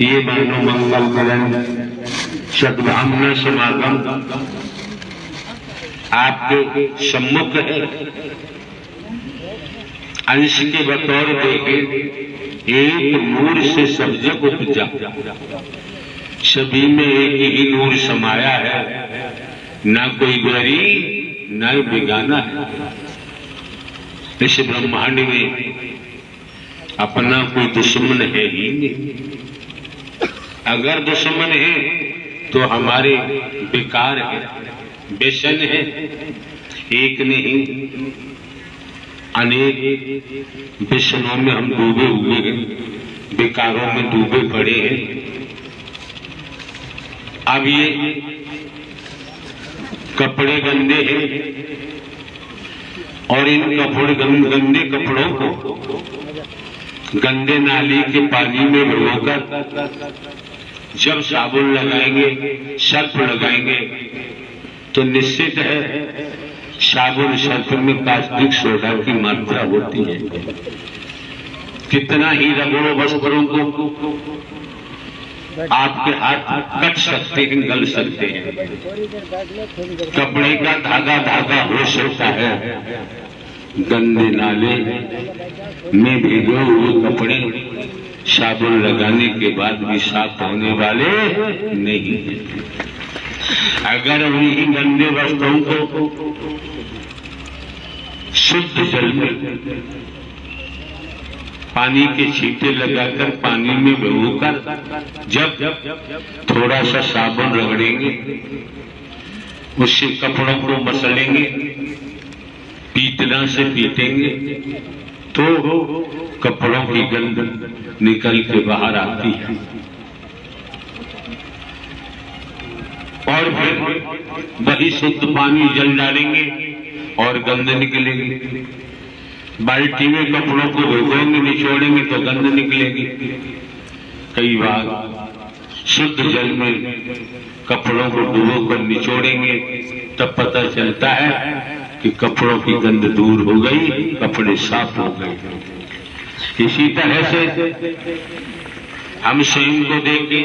ये मानो मंगल मिलन सद्भावना समागम आपके सम्मुख है। अंश के बतौर देखे एक नूर से सब जग उपजा, सभी में एक ही नूर समाया है, ना कोई गरीब ना बेगाना है। इस ब्रह्मांड में अपना कोई दुश्मन है ही नहीं। अगर दुश्मन है तो हमारे बेकार है, बेशन है। एक नहीं अनेक बेशनों में हम डूबे हुए हैं, बेकारों में डूबे पड़े हैं। अब ये कपड़े गंदे हैं और इन गंदे कपड़ों को गंदे नाली के पानी में भिगोकर जब साबुन लगाएंगे, सर्फ लगाएंगे, तो निश्चित है साबुन सर्फ में प्लास्टिक सोडा की मात्रा होती है। कितना ही रगड़ो वस्त्रों को, आपके हाथ कट सकते हैं, गल सकते हैं। कपड़े का धागा धागा हो सकता है, गंदे नाले में भीगे हुए कपड़े साबुन लगाने के बाद भी साफ होने वाले नहीं है। अगर उन्हीं गंदे वस्त्रों को शुद्ध जल में पानी के छींटे लगाकर पानी में भिगोकर जब थोड़ा सा साबुन रगड़ेंगे, उससे कपड़ों को मसलेंगे, पीतना से पीटेंगे, तो कपड़ों की गंध निकल के बाहर आती है। और फिर वही शुद्ध पानी जल डालेंगे और गंध निकलेगी। बाल्टी में कपड़ों को भिगोएंगे, निचोड़ेंगे तो गंध निकलेगी। कई बार शुद्ध जल में कपड़ों को डुबोकर निचोड़ेंगे, तब पता चलता है कि कपड़ों की गंध दूर हो गई, कपड़े साफ हो गए। इसी तरह से हम स्वयं को देखें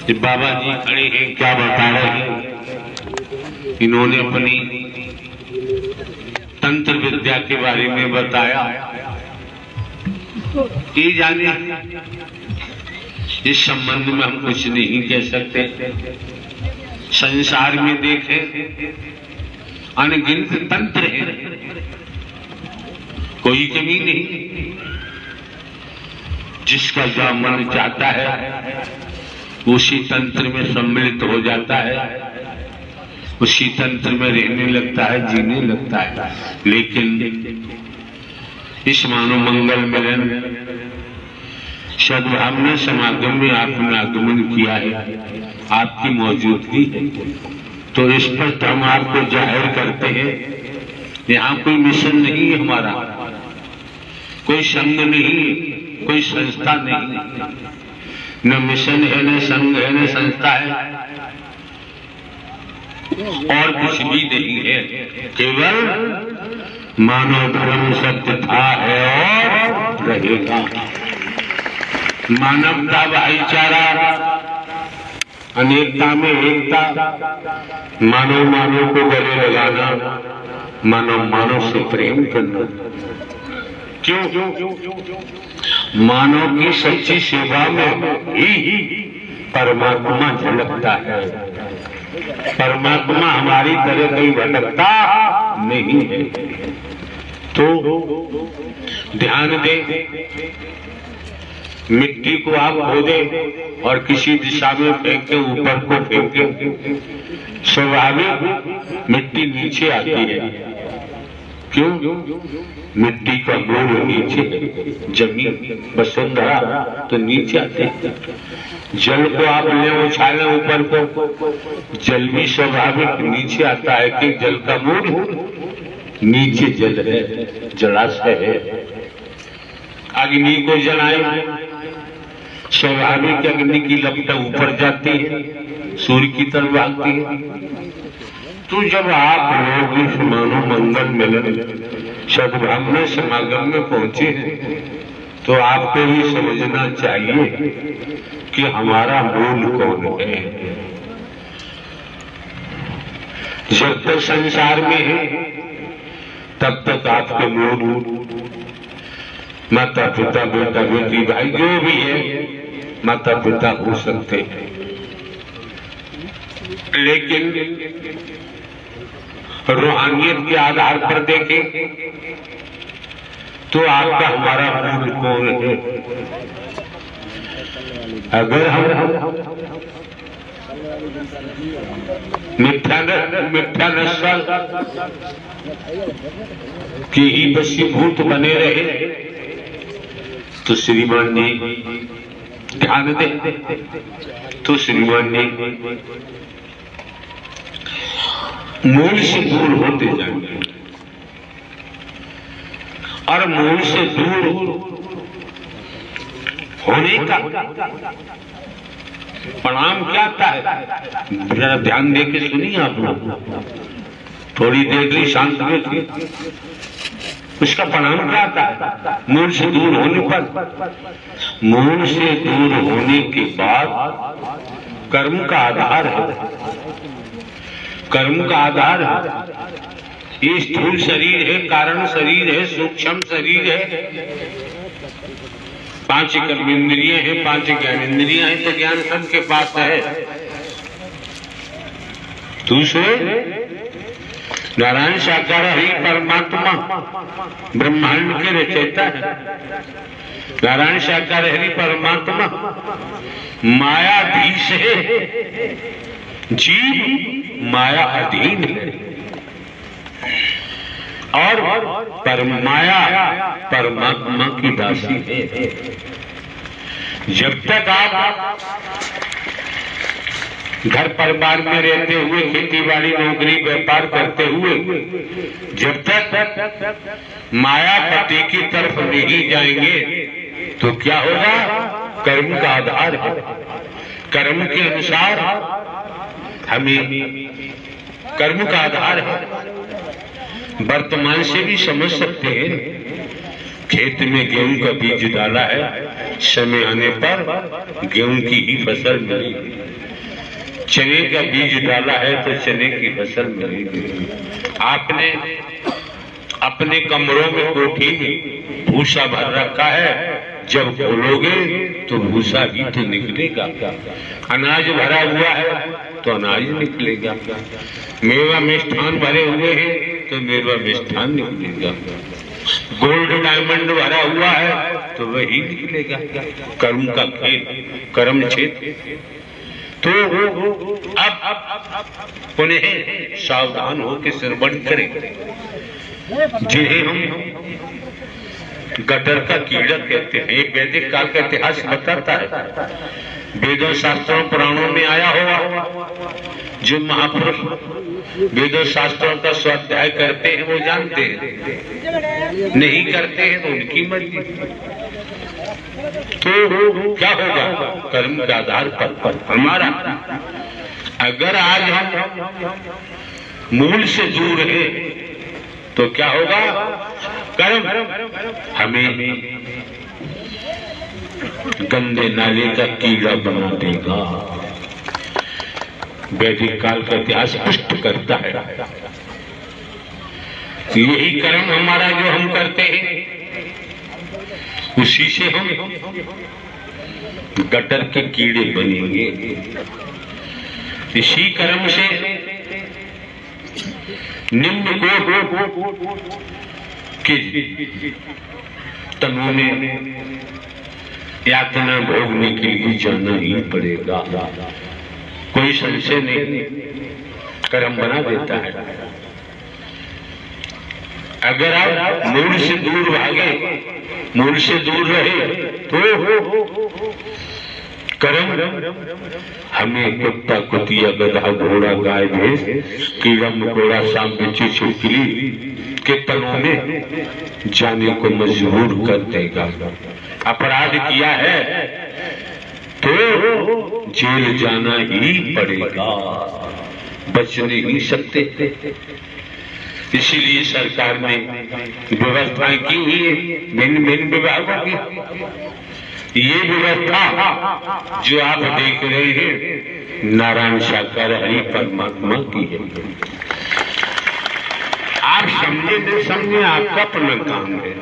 कि बाबा जी खड़े हैं, क्या बता रहे हैं। इन्होंने अपनी तंत्र विद्या के बारे में बताया। ये जाने इस संबंध में हम कुछ नहीं कह सकते। संसार में देखें अनगिनत तंत्र हैं, कोई कमी नहीं। जिसका जो मन चाहता है उसी तंत्र में सम्मिलित हो जाता है, उसी तंत्र में रहने लगता है, जीने लगता है। लेकिन इस मानव मंगल मिलन सद्भावना समागम में आपने आगमन किया है, आपकी मौजूदगी है, तो इस पर तो हम आपको जाहिर करते हैं। यहाँ कोई मिशन नहीं है हमारा, कोई संघ नहीं, कोई संस्था नहीं, न मिशन है, न संघ है, न संस्था है, और कुछ भी नहीं है। केवल मानव धर्म सत्य था, है और रहेगा। मानवता, भाईचारा, अनेकता में एकता, मानव मानव को गले लगाना, मानव मानव से प्रेम करना। क्यों? मानव की सच्ची सेवा में ही परमात्मा झलकता है। परमात्मा हमारी तरह कोई भटकता नहीं है। तो ध्यान दे, मिट्टी को आप खोदे और किसी दिशा में फेंके, ऊपर को फेंके, स्वाभाविक मिट्टी नीचे आती है। क्यों? मिट्टी का मूल नीचे है, जमीन वसुंधरा तो नीचे आते है। जल को आप ले उछाले ऊपर को, जल भी स्वाभाविक नीचे आता है कि जल का मूल नीचे जल है, जलाशय है। अग्नि को जलाए, स्वाभाविक अग्नि की लपटें ऊपर जाती है, सूर्य की तरफ भागती है। तो जब आप लोग इस मानव मंगल मिलन सद्भावना समागम में पहुंचे हैं, तो आपको भी समझना चाहिए कि हमारा मूल कौन है। जब तक संसार में है तब तक आपके मूल माता पिता बेटा बेटी भाई जो भी है माता पिता हो सकते हैं, लेकिन रूहानियत के आधार पर देखें तो आपका हमारा मूल कौन है। अगर हम मिथ्या नस्ल की ही वशीभूत बने रहे तो श्रीमान जी ध्यान दे, तो श्रीमान जी मूल से दूर होते जाएंगे। और मूल से दूर होने का परिणाम क्या आता है, जरा ध्यान दे के सुनिए आप लोग। थोड़ी देर के लिए शांत बैठिए। उसका परिणाम क्या आता है मूल से दूर होने पर? मूल से दूर होने के बाद कर्म का आधार है, कर्म का आधार है। ये स्थूल शरीर है, कारण शरीर है, सूक्ष्म शरीर है, 5 कर्मेंद्रिय है, 5 ज्ञानेंद्रियां हैं, तो ज्ञान सबके पास है। दूसरे नारायण साकार ही परमात्मा ब्रह्मांड के रचयिता है। नारायण साकार हरि परमात्मा मायाधीश है, जीव माया अधीन है। और परमाया परमात्मा की दासी है। जब तक आप घर परिवार में रहते हुए, खेती बाड़ी नौकरी व्यापार करते हुए, जब तक माया पति की तरफ नहीं जाएंगे तो क्या होगा? कर्म का आधार है। कर्म के अनुसार हमें कर्म का आधार है। वर्तमान से भी समझ सकते हैं, खेत में गेहूं का बीज डाला है, समय आने पर गेहूं की ही फसल मिलेगी। चने का बीज डाला है तो चने की फसल मिलेगी। आपने अपने कमरों में कोठी में भूसा भर रखा है, जब खोलोगे तो भूसा ही तो निकलेगा। अनाज भरा हुआ है तो अनाज निकलेगा। मेवा मिष्ठान भरे हुए हैं तो मेवा मिष्ठान निकलेगा। गोल्ड डायमंड भरा हुआ है तो वही निकलेगा। कर्म का खेल, कर्म क्षेत्र। तो अब पुनः सावधान होकर श्रवण करें। जिन्हें हम गटर का कीड़ा कहते हैं, एक वैदिक काल का इतिहास बताता है। वेदों शास्त्रों पुराणों में आया होगा। जो महापुरुष वेदों शास्त्रों का स्वाध्याय करते हैं वो जानते हैं, नहीं करते हैं तो उनकी मर्जी। तो क्या होगा? कर्म के आधार पर हमारा, अगर आज हम मूल से दूर है तो क्या होगा? कर्म हमें गंदे नाले का कीड़ा बना देगा। वैदिक काल का इतिहास पुष्ट करता है। यही कर्म हमारा जो हम करते हैं, उसी से हम गटर के कीड़े बनेंगे। इसी कर्म से निम्न को के तनों में यातना भोगने के लिए जाना ही पड़ेगा। कोई संशय नहीं, कर्म बना देता है। अगर आप मूल से दूर भागे, मूल से दूर रहे तो कर्म हमें कुत्ता कुतिया गधा घोड़ा गाय भैंस कीड़ा मकोड़ा सांप बिच्छू छिपकली के तनों में जाने को मजबूर कर देगा। अपराध किया है तो जेल जाना ही पड़ेगा, बच नहीं सकते। इसीलिए सरकार ने व्यवस्थाएं की हुई है भिन्न भिन्न विभागों की। ये व्यवस्था जो आप देख रहे हैं नारायण साकार हरि परमात्मा की है। आप समझे न समझे आपका अपना काम है,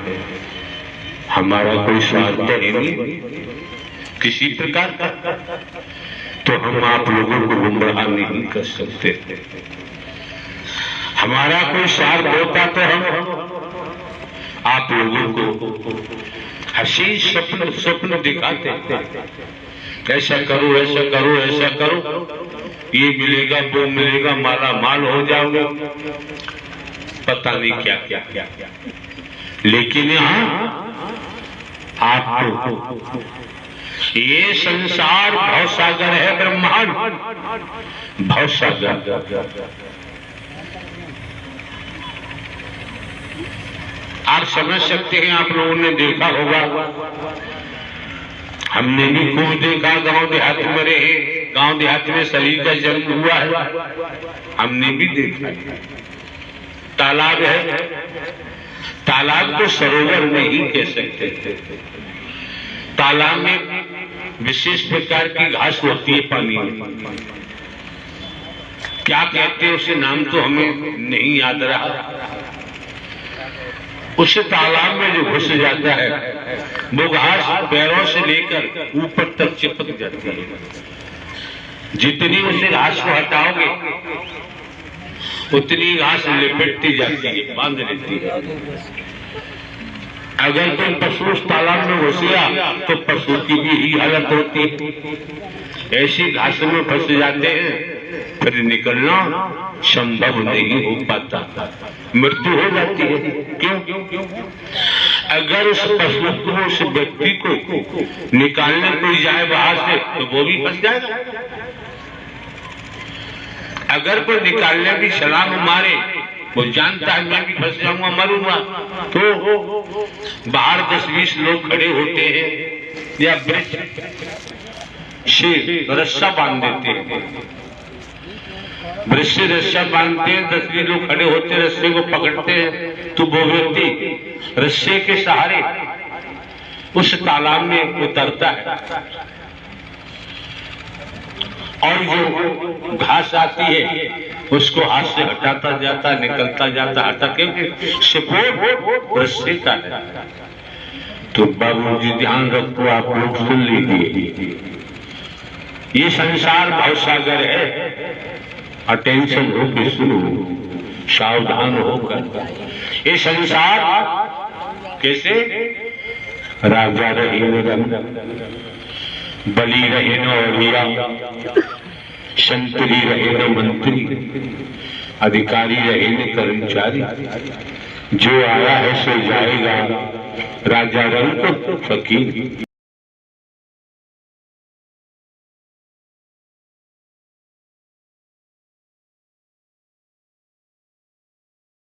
हमारा कोई स्वार्थ है नहीं किसी प्रकार का, तो हम आप लोगों को गुमराह नहीं कर सकते। हमारा कोई स्वार्थ होता तो हम आप लोगों को हसीन स्वप्न दिखाते, ऐसा करो ऐसा करो ऐसा करो, ये मिलेगा वो मिलेगा, माला माल हो जाओगे, पता नहीं क्या क्या क्या क्या। लेकिन यहाँ आपको ये संसार भवसागर है, ब्रह्मांड भवसागर। आप समझ सकते हैं, आप लोगों ने देखा होगा, हमने भी खूब देखा, गांव देहात में रहे, गांव देहात में शरीर का जन्म हुआ है, हमने भी देखा। तालाब है, तालाब को सरोवर नहीं कह सकते, तालाब में विशेष प्रकार की घास होती है पानी में, क्या कहते हैं उसे, नाम तो हमें नहीं याद रहा। उस तालाब में जो घुस जाता है वो घास पैरों से लेकर ऊपर तक चिपक जाती है। जितनी उसे घास को हटाओगे उतनी घास लिपटती जाती है, बांध लेती है। अगर कोई पशु उस तालाब में घुस गया तो पशु की भी यही हालत होती है, ऐसी घास में फंस जाते हैं, फिर निकलना संभव नहीं हो पाता, मृत्यु हो जाती है। क्यों? अगर उस पशु को, उस व्यक्ति को निकालने कोई जाए बाहर से तो वो भी फंस जाएगा। अगर कोई निकालने की छलांग मारे, वो जानता है मैं भी फंस जाऊंगा मरूंगा, तो बाहर 10-20 लोग खड़े होते हैं या वृक्ष से रस्सा बांध देते हैं, वृक्ष से रस्सा बांधते हैं, 10-20 लोग खड़े होते हैं, रस्से को पकड़ते हैं, तो वो व्यक्ति रस्से के सहारे उस तालाब में उतरता है और जो घास आती है उसको हाथ से हटाता जाता, निकलता जाता, हटा, क्योंकि सपोर्ट रस्से का है। तो बाबूजी ध्यान रखो, आप लोग सुन लीजिए, ये संसार भवसागर है, अटेंशन होकर सुनो, सावधान होकर। ये संसार कैसे, राजा रहे न बलि रहे न औलिया, संतरी रहे न मंत्री, अधिकारी रहे न कर्मचारी, जो आया है सो जाएगा, राजा रंग फकीर।